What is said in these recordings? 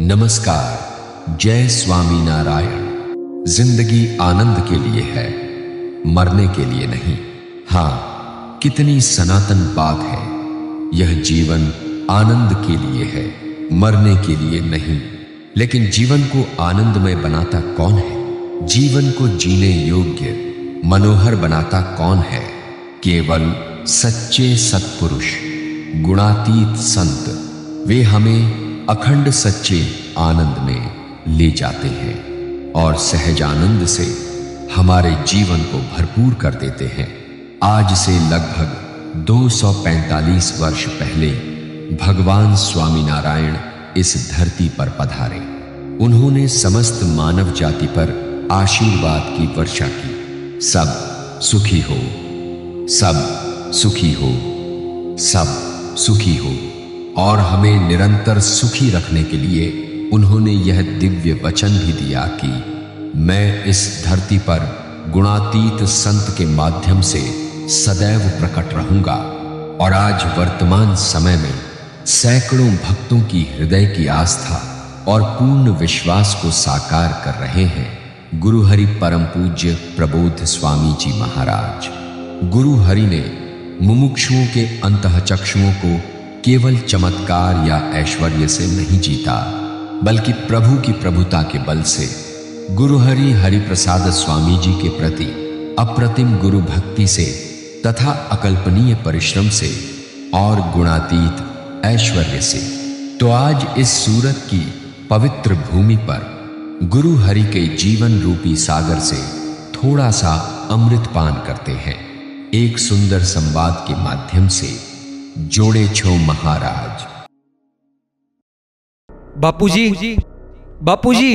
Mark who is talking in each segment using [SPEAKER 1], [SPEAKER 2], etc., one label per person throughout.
[SPEAKER 1] नमस्कार। जय स्वामी नारायण। जिंदगी आनंद के लिए है, मरने के लिए नहीं। हाँ, कितनी सनातन बात है। यह जीवन आनंद के लिए है, मरने के लिए नहीं। लेकिन जीवन को आनंदमय बनाता कौन है? जीवन को जीने योग्य, मनोहर बनाता कौन है? केवल सच्चे सत्पुरुष, गुणातीत संत। वे हमें अखंड सच्चे आनंद में ले जाते हैं और सहज आनंद से हमारे जीवन को भरपूर कर देते हैं। आज से लगभग 245 वर्ष पहले भगवान स्वामी नारायण इस धरती पर पधारे। उन्होंने समस्त मानव जाति पर आशीर्वाद की वर्षा की। सब सुखी हो, सब सुखी हो, सब सुखी हो। और हमें निरंतर सुखी रखने के लिए उन्होंने यह दिव्य वचन भी दिया कि मैं इस धरती पर गुणातीत संत के माध्यम से सदैव प्रकट रहूंगा। और आज वर्तमान समय में सैकड़ों भक्तों की हृदय की आस्था और पूर्ण विश्वास को साकार कर रहे हैं गुरु हरि परम पूज्य प्रबोध स्वामी जी महाराज। गुरु हरि ने मुमुक्षुओं के अंतःचक्षुओं को केवल चमत्कार या ऐश्वर्य से नहीं जीता, बल्कि प्रभु की प्रभुता के बल से गुरु हरिप्रसाद स्वामी जी के प्रति अप्रतिम गुरु भक्ति से तथा अकल्पनीय परिश्रम से और गुणातीत ऐश्वर्य से। तो आज इस सूरत की पवित्र भूमि पर गुरु हरि के जीवन रूपी सागर से थोड़ा सा अमृत पान करते हैं। एक सुंदर संवाद के माध्यम से जोड़े छो महाराज।
[SPEAKER 2] बापूजी, बापूजी,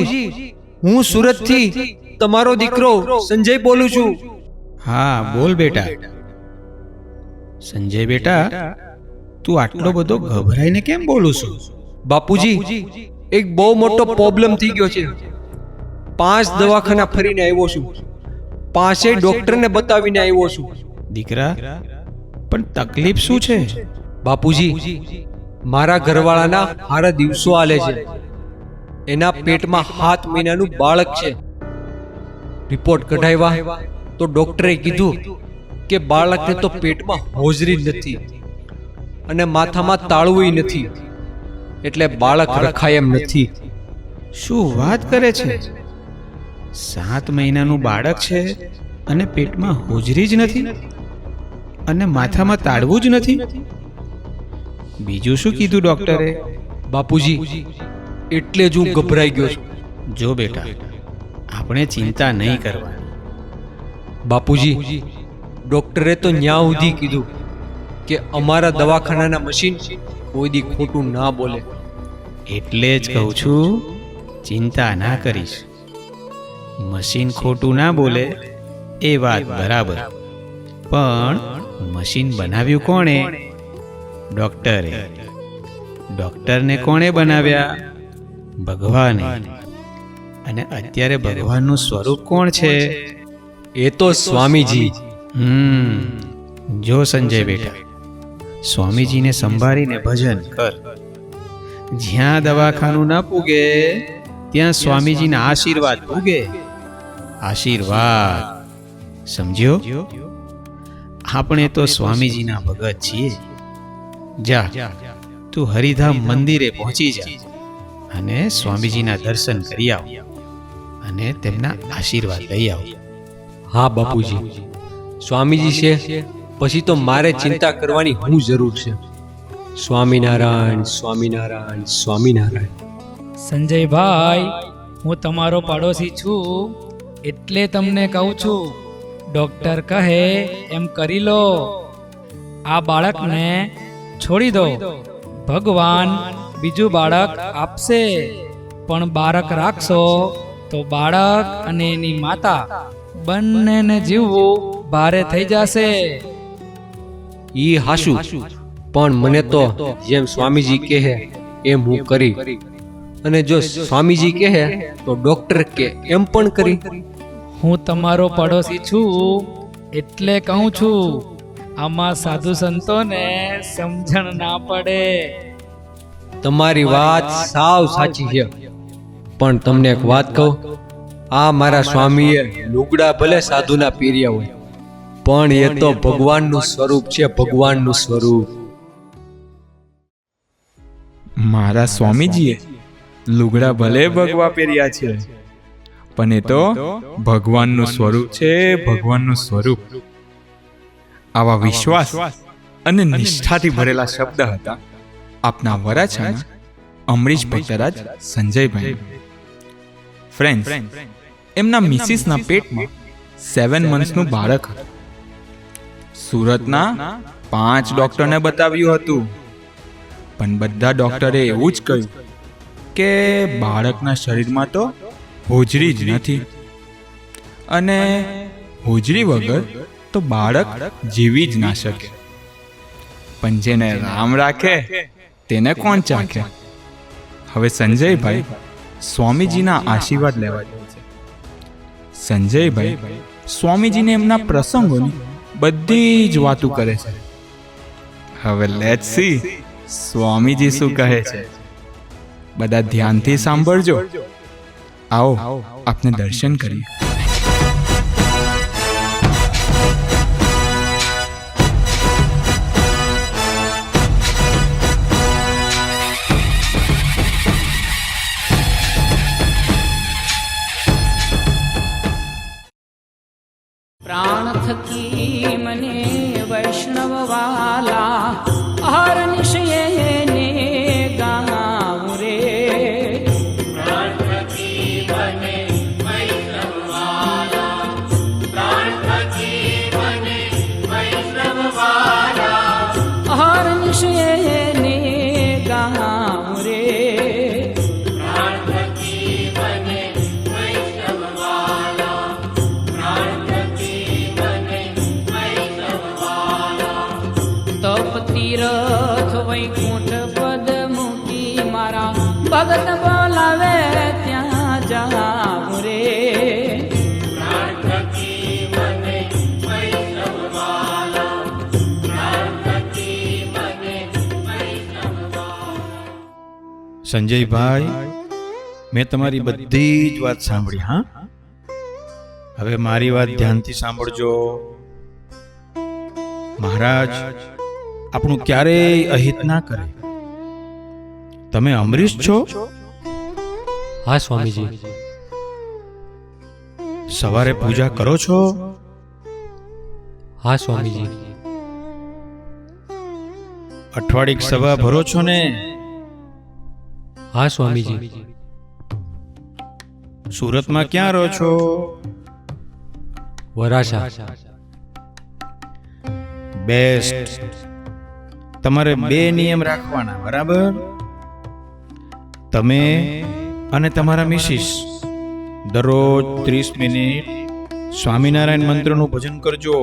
[SPEAKER 2] હું સુરતથી તમારો દીકરો સંજય બોલું છું।
[SPEAKER 3] હા બોલ બેટા। સંજય બેટા, તું આટલો બધો ગભરાઈને કેમ બોલું છું?
[SPEAKER 2] બાપુજી, એક બહુ મોટો પ્રોબ્લેમ થઈ ગયો છે। 5 દવાખાના ફરીને આવ્યો છું, 5 ડોક્ટરને બતાવીને આવ્યો છું।
[SPEAKER 3] દીકરા, પણ તકલીફ શું છે?
[SPEAKER 2] બાપુજી, મારા ઘરવાળાના હારા દિવસો આલે છે। એના પેટમાં 7 મહિનાનું બાળક છે। રિપોર્ટ કઢાવ્યા તો ડોક્ટરે કીધું કે બાળકને તો પેટમાં હોજરી નથી અને માથામાં તાળવું નથી, એટલે બાળક રખાય એમ નથી।
[SPEAKER 3] શું વાત કરે છે? 7 મહિનાનું બાળક છે અને પેટમાં હોજરી જ નથી અને માથામાં તાળવું જ નથી? બીજું શું કીધું ડોક્ટરે?
[SPEAKER 2] બાપુજી, એટલે જ હું ગભરાઈ ગયો છું।
[SPEAKER 3] જો બેટા, આપણે ચિંતા નહીં કરવાની।
[SPEAKER 2] બાપુજી, ડોક્ટરે તો ન્યા સુધી કીધું કે અમારા દવાખાનાના મશીન કોઈ દી ખોટું ના બોલે।
[SPEAKER 3] એટલે જ કહું છું, ચિંતા ના કરીશ। મશીન ખોટું ના બોલે એ વાત બરાબર, પણ મશીન બનાવ્યું કોણે? ડોક્ટરે। ડોક્ટરને કોણે બનાવ્યા? ભગવાને। અને અત્યારે ભગવાનનું સ્વરૂપ કોણ છે?
[SPEAKER 2] એ તો સ્વામીજી।
[SPEAKER 3] જો સંજય બેટા, સ્વામીજીને સંભાળીને ભજન કર। જ્યાં દવાખાનું ના પૂગે ત્યાં સ્વામીજીના આશીર્વાદ પૂગે। આશીર્વાદ, સમજ્યો? આપણે તો સ્વામીજીના ભગત છીએ। જા, તું હરિધામ મંદિરે પહોંચી જા અને સ્વામીજીના દર્શન કરી આવ અને તેમના આશીર્વાદ લઈ આવ।
[SPEAKER 2] હા બાપુજી, સ્વામીજી છે પછી તો મારે ચિંતા કરવાની શું જરૂર છે? સ્વામિનારાયણ, સ્વામિનારાયણ, સ્વામિનારાયણ।
[SPEAKER 4] સંજયભાઈ, હું તમારો પાડોશી છું, એટલે તમને કહું છું, ડોક્ટર કહે એમ કરી લો। આ બાળકને છોડી દો, ભગવાન બીજું બાળક આપશે। પણ બાળક રાખશો તો બાળક અને એની માતા બંનેને જીવવું ભારે થઈ જશે।
[SPEAKER 2] ઈ હાશું, પણ મને તો જેમ સ્વામીજી કહે એમ હું કરી, અને જો સ્વામીજી કહે તો ડોક્ટર કે એમ પણ કરી।
[SPEAKER 4] હું તમારો પડોશી છું એટલે કહું છું, આમાં સાધુ સંતોને સમજણ ના પડે।
[SPEAKER 2] તમારી વાત સાવ સાચી છે, પણ તમને એક વાત કહું, આ મારા સ્વામીએ લુગડા ભલે સાધુના પહેર્યા હોય, પણ એ તો ભગવાનનું સ્વરૂપ છે, ભગવાનનું સ્વરૂપ.
[SPEAKER 3] મારા સ્વામીજીએ લુગડા ભલે ભગવા પહેર્યા છે, પણ એ તો ભગવાનનું સ્વરૂપ છે, ભગવાનનું સ્વરૂપ. આવા વિશ્વાસ અને નિષ્ઠાથી ભરેલા શબ્દ હતા આપના વરાછાના અમરીશ ભટ્ટરાજ સંજયભાઈ. ફ્રેન્ડ્સ, એમના મિસિસના પેટમાં 7 મંથનું બાળક હતું. સુરતના 5 ડોક્ટરને બતાવ્યું હતું, પણ બધા ડોક્ટરે એવું જ કહ્યું કે બાળકના શરીરમાં તો હોજરી જ નથી, અને હોજરી વગર તો બાળક જીવી જ ના શકે. પણ જેને રામ રાખે તેને કોણ ચાખે. હવે સંજયભાઈ સ્વામીજીના આશીર્વાદ લેવા જાય છે. સંજયભાઈ સ્વામીજીને એમના પ્રસંગોની બધી જ વાતો કરે છે. હવે લેટ્સ સી સ્વામીજી શું કહે છે. બધા ધ્યાનથી સાંભળજો. આવો આપને દર્શન કરીએ.
[SPEAKER 5] પ્રાણ થકી મને વૈષ્ણવ વાલા હર નિશયને ગાઉં રે. પ્રાણ થકી મને વૈષ્ણવ વાલા, પ્રાણ થકી મને વૈષ્ણવ વાલા હર નિશયને ગાઉં રે. પ્રાણ થકી મને વૈષ્ણવ વાલા, પ્રાણ તપ તીરથ વૈકુંઠ પદ મૂકી મારા ભગત બોલાવે ત્યાં જાઉં રે. પ્રાણ થકી મને વૈષ્ણવ વાલા, પ્રાણ થકી મને વૈષ્ણવ વાલા.
[SPEAKER 6] સંજયભાઈ, મેં તમારી બધી જ વાત સાંભળી. હા, હવે મારી વાત ધ્યાનથી સાંભળજો. મહારાજ આપણું ક્યારેય અહિત ના કરે. તમે અમરીશ છો?
[SPEAKER 2] હા સ્વામીજી.
[SPEAKER 6] સવારે પૂજા કરો છો?
[SPEAKER 2] હા સ્વામીજી.
[SPEAKER 6] અઠવાડિક સભા ભરો છો ને?
[SPEAKER 2] હા સ્વામીજી.
[SPEAKER 6] સુરતમાં ક્યાં રહો છો?
[SPEAKER 2] વરાછા.
[SPEAKER 6] બેસ્ટ. તમારે 2 નિયમ રાખવાના, બરાબર? તમે અને તમારા મિસિસ દરરોજ 30 મિનિટ સ્વામિનારાયણ મંત્રનું ભજન કરજો,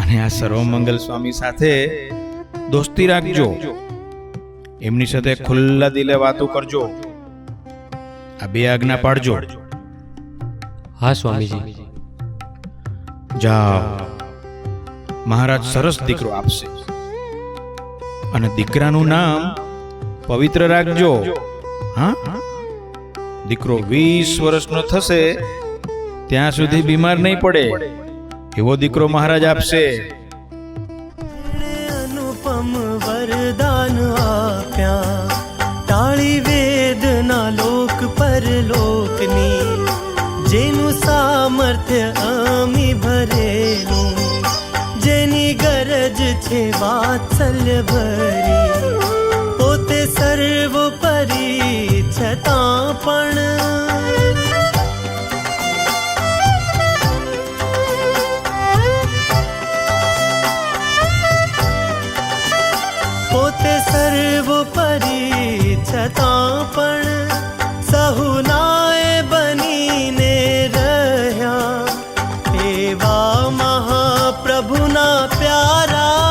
[SPEAKER 6] અને આ સર્વમંગલ સ્વામી સાથે દોસ્તી રાખજો. એમની સાથે ખુલ્લા દિલે વાતો કરજો. આ 2 આજ્ઞા પાડજો.
[SPEAKER 2] હા સ્વામીજી.
[SPEAKER 6] જાઓ, મહારાજ સરસ દીકરો આપશે, અને દીકરાનું નામ પવિત્ર રાખજો. હા, દીકરો 20 વર્ષનો થશે ત્યાં સુધી બીમાર નહીં પડે એવો દીકરો મહારાજ આપશે.
[SPEAKER 7] અનુપમ વરદાન આપ્યા, ટાળી વેદના લોક પરલોકની, જેનું સામર્થ્ય અમી ભરેલું, જેની ગરજ છે વાત્સલ્ય ભરી, પોતે સર્વોપરી છતાં પણ પોતે સર્વોપરી છતાં પણ સહુનાએ બનીને રહ્યા, એવા મહાપ્રભુના પ્યારા,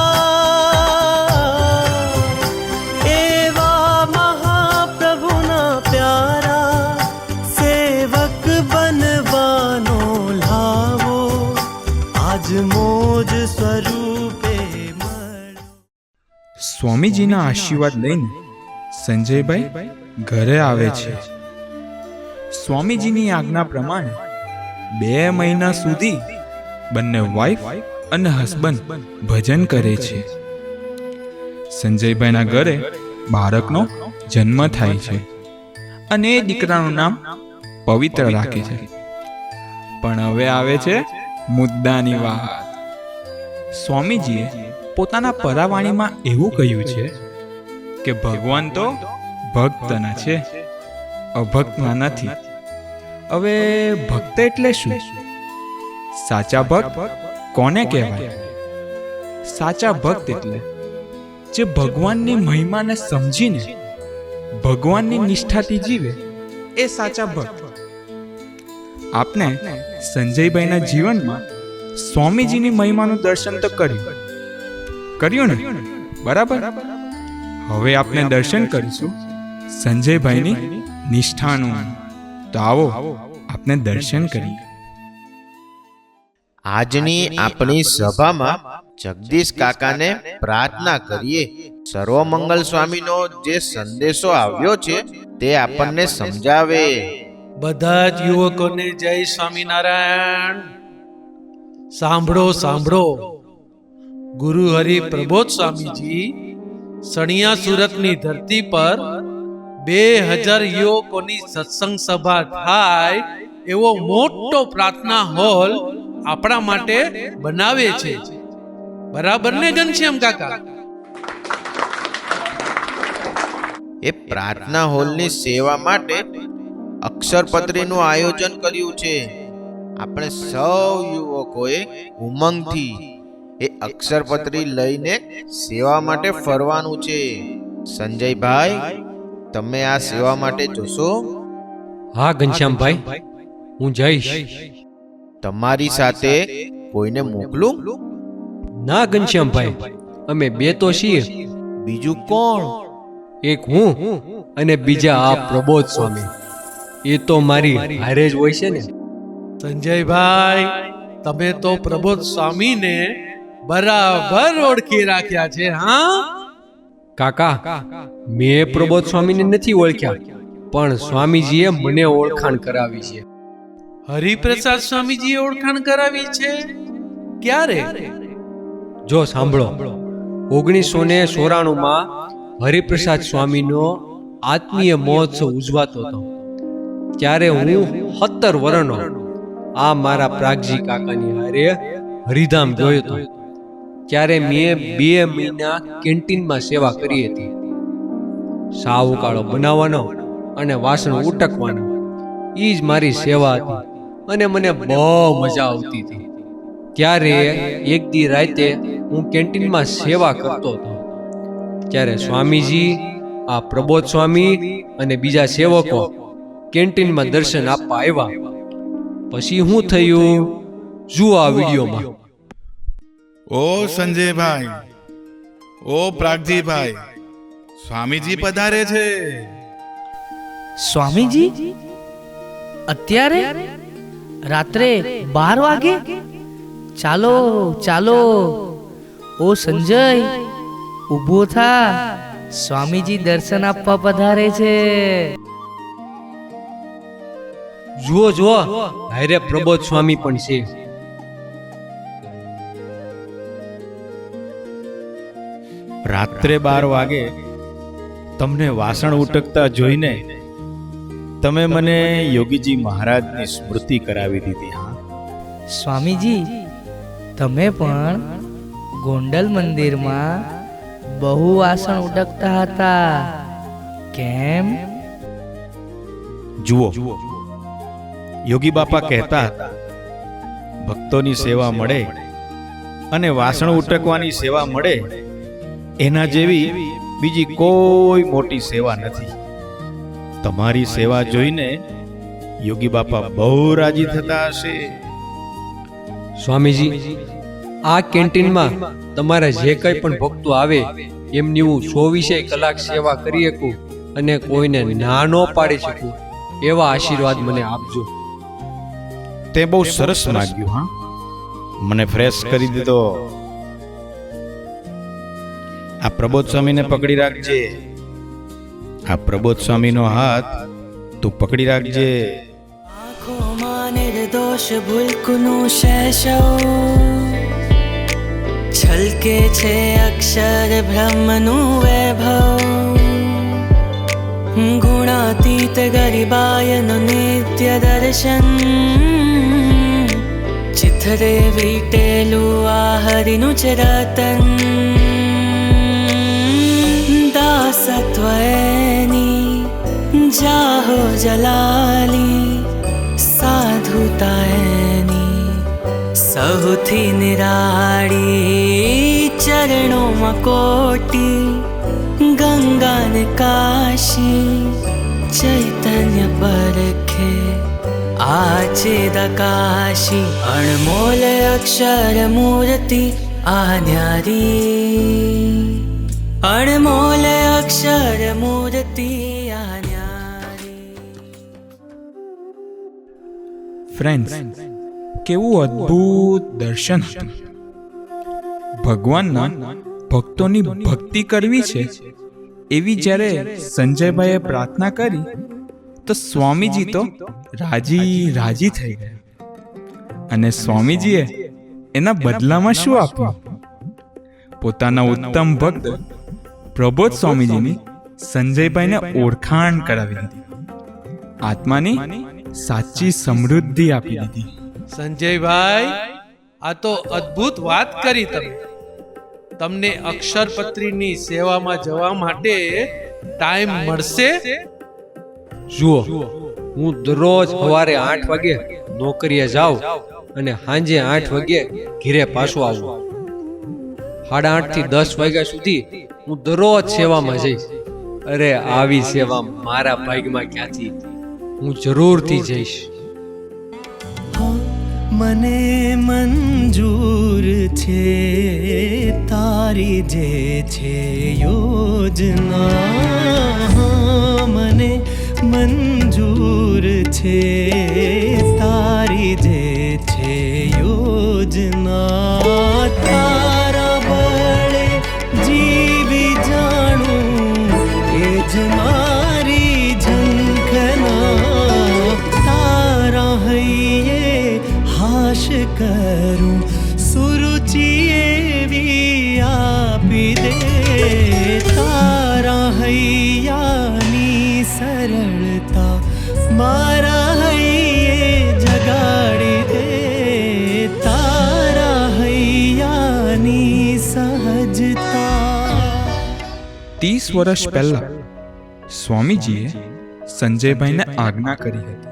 [SPEAKER 7] એવા મહાપ્રભુના પ્યારા, સેવક બનવાનો લાવો આજ મોજ સ્વરૂપે.
[SPEAKER 3] સ્વામીજીના આશીર્વાદ લઈને સંજયભાઈ ઘરે આવે છે. સ્વામીજીની આજ્ઞા પ્રમાણે 2 મહિના સુધી બંને વાઈફ અને હસબન્ડ ભજન કરે છે. સંજયભાઈના ઘરે બાળકનો જન્મ થાય છે અને એ દીકરાનું નામ પવિત્ર રાખે છે. પણ હવે આવે છે મુદ્દાની વાત. સ્વામીજીએ પોતાના પરાવાણીમાં એવું કહ્યું છે કે ભગવાન તો ભક્તના છે, અભક્તના નથી. હવે ભક્ત એટલે શું? સાચા ભક્ત કોને કહેવાય? સાચા ભક્ત એટલે જે ભગવાનની મહિમાને સમજીને ભગવાનની નિષ્ઠાથી જીવે એ સાચા ભક્ત. આપને સંજયભાઈના જીવનમાં સ્વામીજીની મહિમાનું દર્શન તો કર્યું ને? બરાબર. હવે આપણે દર્શન કરીશું સંજયભાઈની નિષ્ઠાનું. તો આવો આપણે દર્શન કરીએ.
[SPEAKER 8] આજની આપણી સભામાં જગદીશ કાકાને પ્રાર્થના કરીએ. સર્વમંગલ સ્વામીનો જે સંદેશો આવ્યો છે તે આપણને સમજાવે.
[SPEAKER 9] બધા જ યુવકોને જય સ્વામિનારાયણ. સાંભળો સાંભળો, ગુરુ હરિ પ્રબોધ સ્વામીજી સણિયા સુરતની ધરતી પર 2000 યુવકોની સત્સંગ સભા થાય એવો મોટો પ્રાર્થના હોલ આપણા માટે બનાવે છે. બરાબર ને ઘનશ્યામ કાકા?
[SPEAKER 8] એ પ્રાર્થના હોલની સેવા માટે અક્ષરપત્રીનું આયોજન કર્યું છે. આપણે સૌ યુવકોએ ઉમંગથી એ અક્ષરપત્રી લઈને સેવા માટે ફરવાનું છે. સંજયભાઈ, તમે આ સેવા માટે જોશો?
[SPEAKER 2] હા ઘનશ્યામભાઈ, હું જઈશ.
[SPEAKER 8] તમારી સાથે કોઈને મોકલું?
[SPEAKER 2] ના ઘનશ્યામભાઈ, અમે 2 તો છીએ.
[SPEAKER 8] બીજું કોણ?
[SPEAKER 2] એક હું અને બીજા આ પ્રબોધ સ્વામી. એ તો મારી હારે જ હોય છે ને.
[SPEAKER 9] સંજયભાઈ, તમે તો પ્રબોધ સ્વામીને બરાબર ઓળખી રાખ્યા છે. હા
[SPEAKER 2] કાકા, મેં પ્રબોધ સ્વામીને નથી ઓળખ્યા, પણ સ્વામીજીએ મને ઓળખાણ કરાવી છે.
[SPEAKER 9] હરિપ્રસાદ સ્વામીજીએ ઓળખાણ કરાવી છે? ક્યારે?
[SPEAKER 2] જો સાંભળો, 1994માં હરિપ્રસાદ સ્વામીનો આત્મીય મહોત્સવ ઉજવાતો હતો. ત્યારે હું 17 વર્ષનો આ મારા પ્રાગજી કાકાની હારે હરિધામ ગયો હતો. ત્યારે મેં 2 મહિના કેન્ટીનમાં સેવા કરી હતી. સાવ ઉકાળો બનાવવાનો અને વાસણ ઉટકવાનો, એ જ મારી સેવા હતી અને મને બહુ મજા આવતી હતી. ત્યારે એક દી રાતે હું કેન્ટીનમાં સેવા કરતો હતો. ત્યારે સ્વામીજી, આ પ્રબોધ સ્વામી અને બીજા સેવકો કેન્ટીનમાં દર્શન આપવા આવ્યા. પછી શું થયું જુઓ આ વિડીયોમાં.
[SPEAKER 10] ઓ સંજયભાઈ, ઓ પ્રાગજીભાઈ, સ્વામીજી પધારે છે.
[SPEAKER 11] સ્વામીજી અત્યારે રાત્રે 12 વાગે? ચાલો ચાલો, ઓ સંજય ઊભો થા, સ્વામીજી દર્શન આપવા પધારે છે.
[SPEAKER 2] જુઓ જુઓ, હારે પ્રબોધ સ્વામી પણ છે.
[SPEAKER 6] રાત્રે 12 વાગે તમને વાસણ ઉટકતા જોઈને તમે મને યોગીજી મહારાજની સ્મૃતિ કરાવી દીધી. હા
[SPEAKER 11] સ્વામીજી, તમે પણ ગોંડલ મંદિરમાં બહુ વાસણ ઉટકતા હતા, કેમ?
[SPEAKER 6] જુઓ, યોગી બાપા કહેતા હતા, ભક્તોની સેવા મળે અને વાસણ ઉટકવાની સેવા મળે એના જેવી બીજી કોઈ મોટી સેવા નથી. તમારી સેવા જોઈને યોગી બાપા બહુ રાજી થતા હશે.
[SPEAKER 2] સ્વામીજી, આ કેન્ટીનમાં તમારા જે કંઈ પણ ભક્તો આવે એમની હું 24 કલાક સેવા કરી શકું અને કોઈને ના ન પાડી શકું એવા આશીર્વાદ મને આપજો.
[SPEAKER 6] તે બહુ સરસ લાગ્યું. હા, મને ફ્રેશ કરી દીધો. આ પ્રબોધ સ્વામીને પકડી રાખજે. આ પ્રબોધ સ્વામીનો હાથ તું પકડી રાખજે.
[SPEAKER 7] આંખોમાં નિર્દોષ ભૂલકુનું શૈશવ છલકે છે અક્ષર બ્રહ્મનું વૈભવ ગુણાતીત ગરિબાયનું નિત્ય દર્શન ચિથરે વીટેલું આ હરિનું જ રતન દાસત્વની જાહો જલાલી સાધુતાની સૌથી નિરાળી ચરણોમાં કોટી ગંગા ને કાશી ચૈતન્ય પરખે આચેદકાશી અણમોલ અક્ષર મૂર્તિ આ ન્યારી અણમોલ અક્ષર મૂર્તિ આ ન્યારી.
[SPEAKER 3] ફ્રેન્ડ્સ, કેવું અદ્ભુત દર્શન હતું. ભગવાનના ભક્તોની ભક્તિ કરવી છે એવી જ્યારે સંજયભાઈએ પ્રાર્થના કરી તો સ્વામીજી તો રાજી થઈ ગયા. અને સ્વામીજીએ એના બદલામાં શું આપ્યું? પોતાના ઉત્તમ ભક્ત પ્રબોધ સ્વામીજીની સંજયભાઈને ઓળખાણ કરાવી દીધી. આત્માની સાચી સમૃદ્ધિ આપી દીધી.
[SPEAKER 9] સંજયભાઈ, આ તો અદ્ભુત વાત કરી તમે. તમને અક્ષરપત્રીની સેવામાં જવા માટે ટાઈમ મળશે?
[SPEAKER 2] જુઓ, હું દરરોજ સવારે 8 વાગે નોકરીએ જાઉં અને સાંજે 8 વાગે ઘરે પાછો આવું. 8:30 થી 10 વાગ્યા સુધી હું દરરોજ સેવામાં જઈશ. અરે આવી સેવા મારા ભાગ્યમાં ક્યાંથી? હું જરૂરથી જઈશ.
[SPEAKER 7] મને મંજૂર છે તારી જે છે યોજના મને મંજૂર છે તારી જે છે યોજના તારા બળે જીવી જાણું એ જ મારી ઝંખના તારા હૈયે હાશ કરું સુરુચિ એવી આપી દે તારા હૈયાની સરળતા મારા હૈયે જગાડી દે તારા હૈયાની સહજતા.
[SPEAKER 3] 30 વર્ષ પહેલા સ્વામીજીએ સંજયભાઈને આજ્ઞા કરી હતી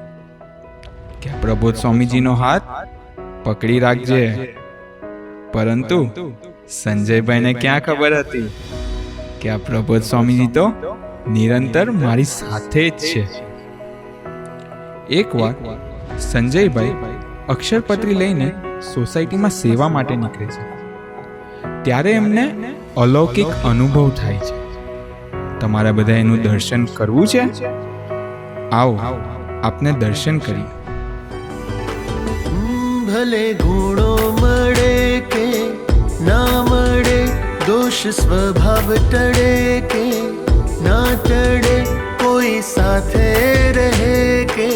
[SPEAKER 3] કે પ્રબોધ સ્વામીજીનો હાથ પકડી રાખજે. પરંતુ સંજયભાઈને ક્યાં ખબર હતી કે આ પ્રબોધ સ્વામીજી તો નિરંતર મારી સાથે જ છે. એકવાર સંજયભાઈ અક્ષરપત્રી લઈને સોસાયટીમાં સેવા માટે નીકળે છે. ત્યારે એમને અલૌકિક અનુભવ થાય છે. તમારા બધા એનું દર્શન કરવું છે? આવો આપને દર્શન કરીએ.
[SPEAKER 7] ભલે ગુણો મળે કે ના મળે દોષ સ્વભાવ ટળે કે ના ટળે કોઈ સાથે રહે કે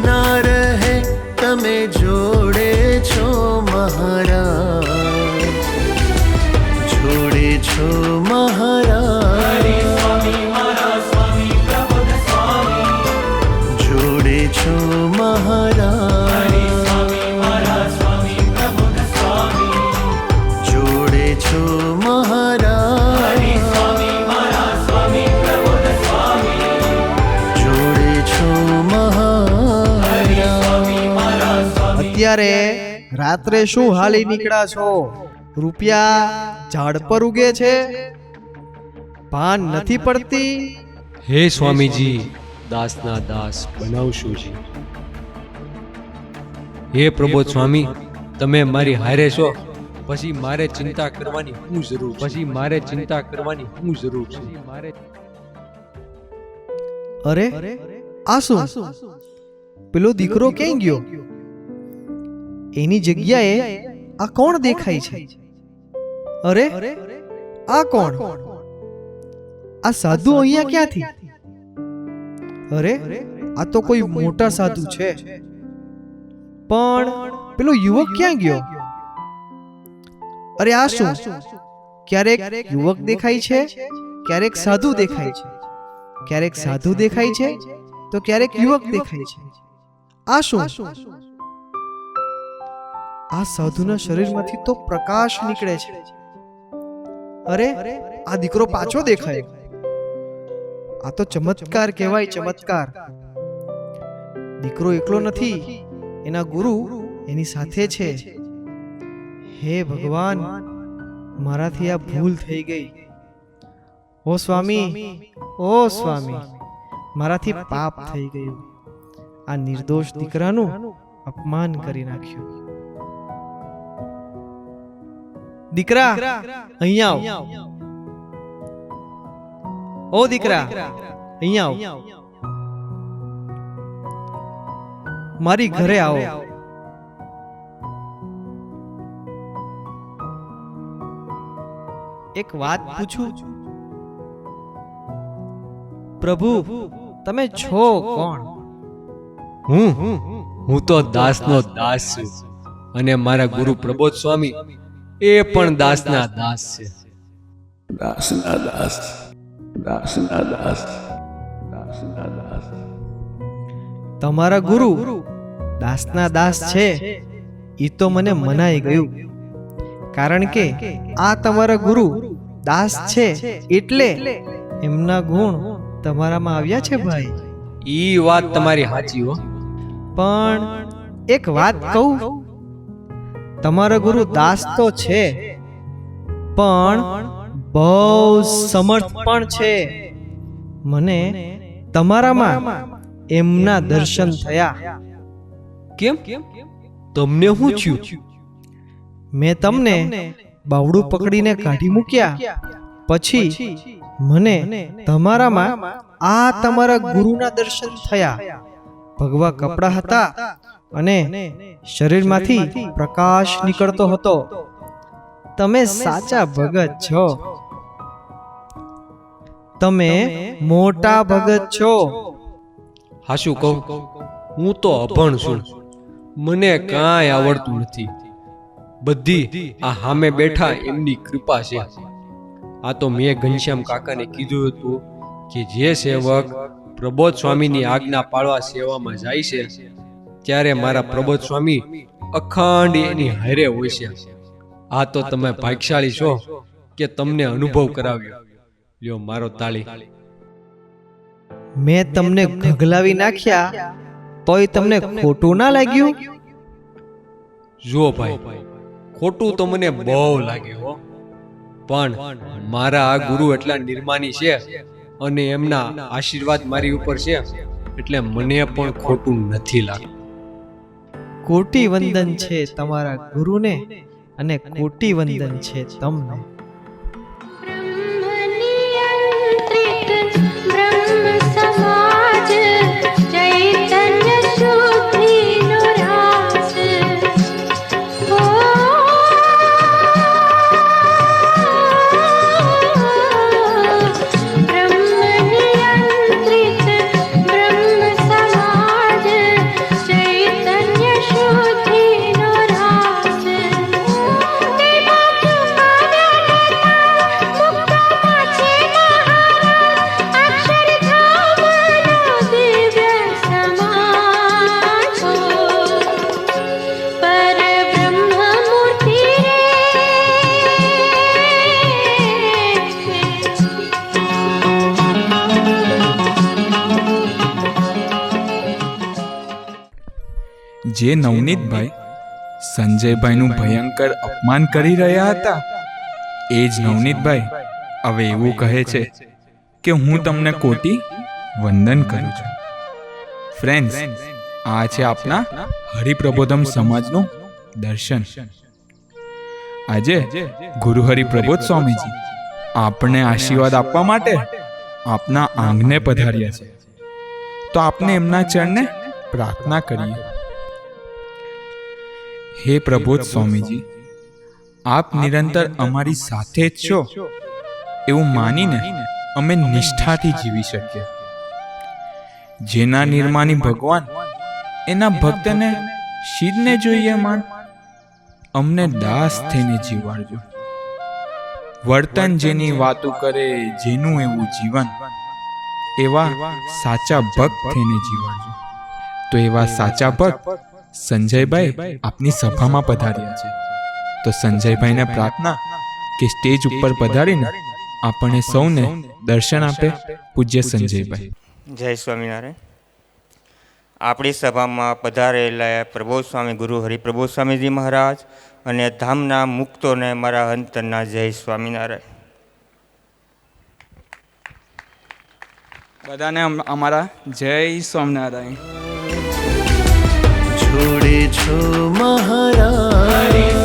[SPEAKER 7] ના રહે તમે જોડે છો મહારાજ જોડે છો મહારાજ જોડે છો મહારાજ જોડે છો મહારાજ જોડે છો મહારાજ.
[SPEAKER 12] અત્યારે રાત્રે શું હાલી નીકળ્યા છો? રૂપિયા ઝાડ પર ઉગે છે, ભાન નથી પડતી?
[SPEAKER 2] હે સ્વામીજી, દાસના દાસ બનાવશું જી. હે પ્રબોધ સ્વામી, તમે મારી હારે છો, પછી મારે ચિંતા કરવાની શું જરૂર?
[SPEAKER 12] અરે આ શું? પેલો દીકરો ક્યાં ગયો? એની જગ્યાએ આ કોણ દેખાય છે? અરે આ કોણ? આ સાધુ અહીંયા ક્યાંથી? અરે આ તો કોઈ મોટા સાધુ છે, પણ પેલો યુવક ક્યાં ગયો? અરે આ શું? ક્યારેક યુવક દેખાય છે, ક્યારેક સાધુ દેખાય છે, ક્યારેક સાધુ દેખાય છે તો ક્યારેક યુવક દેખાય છે. આ શું? આ સાધુના શરીરમાંથી તો પ્રકાશ નીકળે છે. અરે આ દીકરો પાછો દેખાય. આ તો ચમત્કાર કહેવાય, ચમત્કાર. દીકરો એકલો નથી, એના ગુરુ એની સાથે છે. હે ભગવાન, મારાથી આ ભૂલ થઈ ગઈ. ઓ સ્વામી, ઓ સ્વામી, મારાથી પાપ થઈ ગયું. આ નિર્દોષ દીકરાનું અપમાન કરી નાખ્યું. દીકરા અહીંયા આવ. ઓ દીકરા અહીંયા આવ. મારી ઘરે આવો. એક વાત પૂછું? પ્રભુ, તમે છો કોણ?
[SPEAKER 2] હું તો દાસનો દાસ છું, અને મારા ગુરુ પ્રબોધ સ્વામી એ પણ દાસના દાસ છે.
[SPEAKER 10] દાસના દાસ, દાસના દાસ, દાસના દાસ.
[SPEAKER 12] તમારા ગુરુ દાસના દાસ છે એ તો મને મનાઈ ગયું, કારણ કે આ તમારા ગુરુ દાસ છે એટલે એમના ગુણ તમારામાં આવ્યા છે ભાઈ.
[SPEAKER 2] ઈ વાત તમારી સાચી હો.
[SPEAKER 12] પણ એક વાત કહું, તમારા ગુરુ દાસ તો છે પણ બહુ સમર્થ પણ છે. મને તમારામાં એમના દર્શન થયા.
[SPEAKER 2] કેમ? તમને શું થયું?
[SPEAKER 12] મેં તમને બાવડું પકડીને કાઢી મૂક્યા પછી મને તમારામાં આ તમારા ગુરુના દર્શન થયા. ભગવા કપડા હતા અને શરીરમાંથી પ્રકાશ નીકળતો હતો. તમે સાચા ભગત છો. તમે મોટા ભગત છો.
[SPEAKER 2] હાશું કહું, હું તો અભણ છું. મને કાંઈ આવડતું નથી. બધી આ સામે બેઠા એમની કૃપા છે. આ તો મેં ઘનશ્યામ કાકાને કીધું હતું કે જે સેવક પ્રબોધ સ્વામીની આજ્ઞા પાળવા સેવામાં જાય છે ત્યારે મારા પ્રબોધ સ્વામી અખંડ એની હારે હોય છે. આ તો તમે ભાગ્યશાળી છો કે તમને અનુભવ કરાવ્યો. લ્યો મારો તાળી.
[SPEAKER 12] મેં તમને ગગલાવી નાખ્યા તોય તમને ખોટું ના લાગ્યું?
[SPEAKER 2] જુઓ ભાઈ, ખોટું તો મને બહુ લાગ્યું હો, પણ મારા આ ગુરુ એટલા નિર્માની છે અને એમના આશીર્વાદ મારી ઉપર છે એટલે મને પણ ખોટું નથી લાગતું.
[SPEAKER 12] કોટી વંદન છે તમારા ગુરુને અને કોટી વંદન છે તમને.
[SPEAKER 13] જે નવનીતભાઈ સંજયભાઈનું ભયંકર અપમાન કરી રહ્યા હતા એ જ નવનીતભાઈ હવે એવું કહે છે કે હું તમને કોટી વંદન કરું છું. ફ્રેન્ડ્સ, આ છે આપના હરિપ્રબોધમ સમાજનું દર્શન. આજે ગુરુ હરિપ્રબોધ સ્વામીજી આપને આશીર્વાદ આપવા માટે આપના આંગણે પધાર્યા છે. તો આપને એમના ચરણને પ્રાર્થના કરીએ. હે પ્રબોધ સ્વામીજી, આપ નિરંતર અમારી સાથે જ છો એવું માનીને અમે નિષ્ઠાથી જીવી શકીએ. જેના નિર્માણી ભગવાન એના ભક્તને શીરને જોઈએ માન. અમને દાસ થઈને જીવાડજો. વર્તન જેની વાતો કરે, જેનું એવું જીવન, એવા સાચા ભક્ત થઈને જીવાડજો. તો એવા સાચા ભક્ત સંજયભાઈ આપની સભામાં પધાર્યા છે. તો સંજયભાઈને પ્રાર્થના કે સ્ટેજ ઉપર પધારીને આપણને સૌને દર્શન આપે પૂજ્ય સંજયભાઈ.
[SPEAKER 14] જય સ્વામિનારાયણ. આપણી સભામાં પધારેલા પ્રબોધ સ્વામી ગુરુ હરિપ્રબોધ સ્વામીજી મહારાજ અને ધામના મુક્તોને મારા અંતરના જય સ્વામિનારાયણ.
[SPEAKER 13] બધાને અમારા જય સ્વામિનારાયણ.
[SPEAKER 15] છોડે છો મહારાજ